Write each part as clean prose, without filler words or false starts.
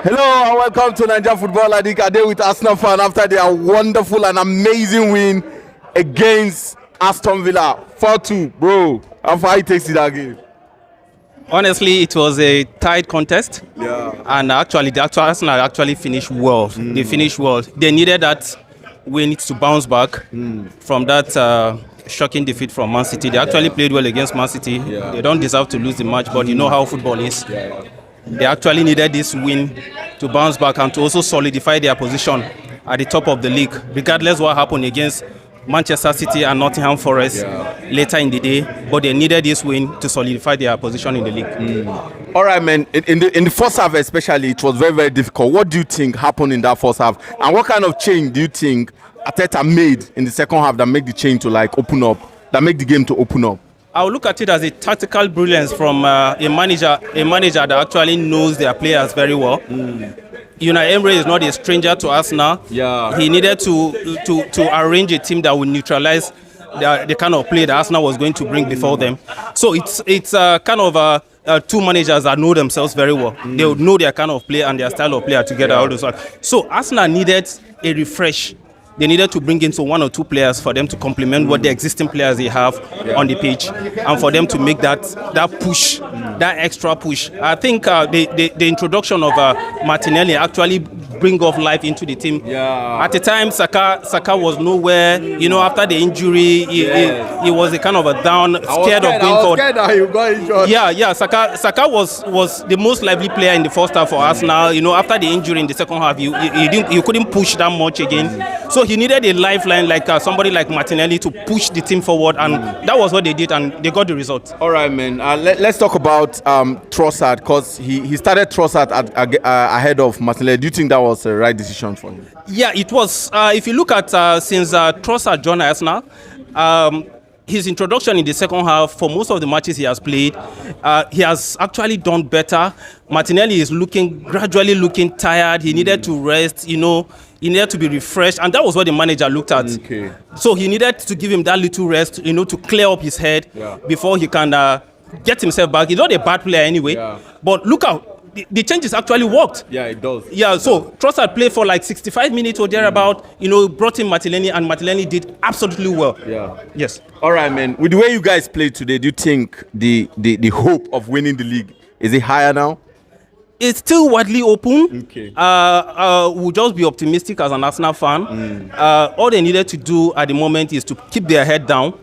Hello and welcome to Nigeria Football League. I with Arsenal fan after their wonderful and amazing win against Aston Villa 4-2. Bro, how far it takes you that game? Honestly, it was a tight contest. Yeah. And actually, Arsenal actually finished well. They finished well. They needed that win to bounce back from that shocking defeat from Man City. They actually played well against Man City. Yeah. They don't deserve to lose the match, but you know how football is. Yeah. They actually needed this win to bounce back and to also solidify their position at the top of the league, regardless what happened against Manchester City and Nottingham Forest later in the day. But they needed this win to solidify their position in the league. All right, man. In the first half especially, it was very, very difficult. What do you think happened in that first half? And what kind of change do you think Arteta made in the second half that make the change to open up, that make the game to open up? I would look at it as a tactical brilliance from a manager that actually knows their players very well. Unai Emery is not a stranger to Arsenal. Yeah. He needed to arrange a team that would neutralize the kind of play that Arsenal was going to bring before them. So it's kind of two managers that know themselves very well. They would know their kind of play and their style of play together. All those. So Arsenal needed a refresh. They needed to bring in one or two players for them to complement what the existing players they have on the pitch, and for them to make that push, that extra push. I think the introduction of Martinelli actually bring off life into the team. Yeah. At the time, Saka was nowhere. You know, after the injury, he was a kind of a down, scared of going forward. You got injured. Yeah. Saka was the most lively player in the first half for Arsenal. You know, after the injury in the second half, he couldn't push that much again. So he needed a lifeline like somebody like Martinelli to push the team forward, and that was what they did, and they got the result. All right, man. Let's talk about Trossard, because he started Trossard ahead of Martinelli. Do you think that was the right decision for him? Yeah, it was. If you look at since Trossard joined Arsenal, his introduction in the second half, for most of the matches he has played, he has actually done better. Martinelli is gradually looking tired. He needed to rest, you know. He needed to be refreshed, and that was what the manager looked at. Okay. So he needed to give him that little rest, you know, to clear up his head before he can get himself back. He's not a bad player anyway, but look out. The changes actually worked. Yeah, it does. Yeah, so Trossard played for like 65 minutes or thereabout. You know, brought in Martinelli, and Martinelli did absolutely well. Yeah. Yes. All right, man. With the way you guys played today, do you think the hope of winning the league, is it higher now? It's still widely open. Okay. We'll just be optimistic as an Arsenal fan. All they needed to do at the moment is to keep their head down.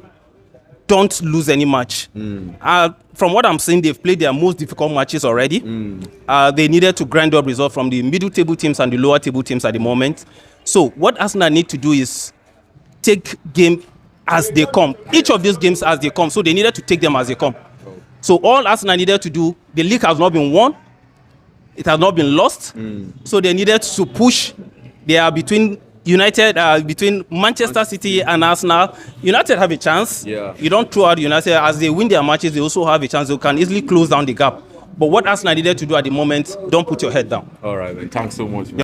Don't lose any match. From what I'm saying, they've played their most difficult matches already. They needed to grind up results from the middle table teams and the lower table teams at the moment. So what Arsenal need to do is take game as they come. Each of these games as they come. So they needed to take them as they come. So all Arsenal needed to do, the league has not been won. It has not been lost. So they needed to push. They are between between Manchester City and Arsenal. United have a chance. Yeah. You don't throw out United. As they win their matches, they also have a chance. They can easily close down the gap. But what Arsenal needed to do at the moment, don't put your head down. All right, man. Thanks so much, man.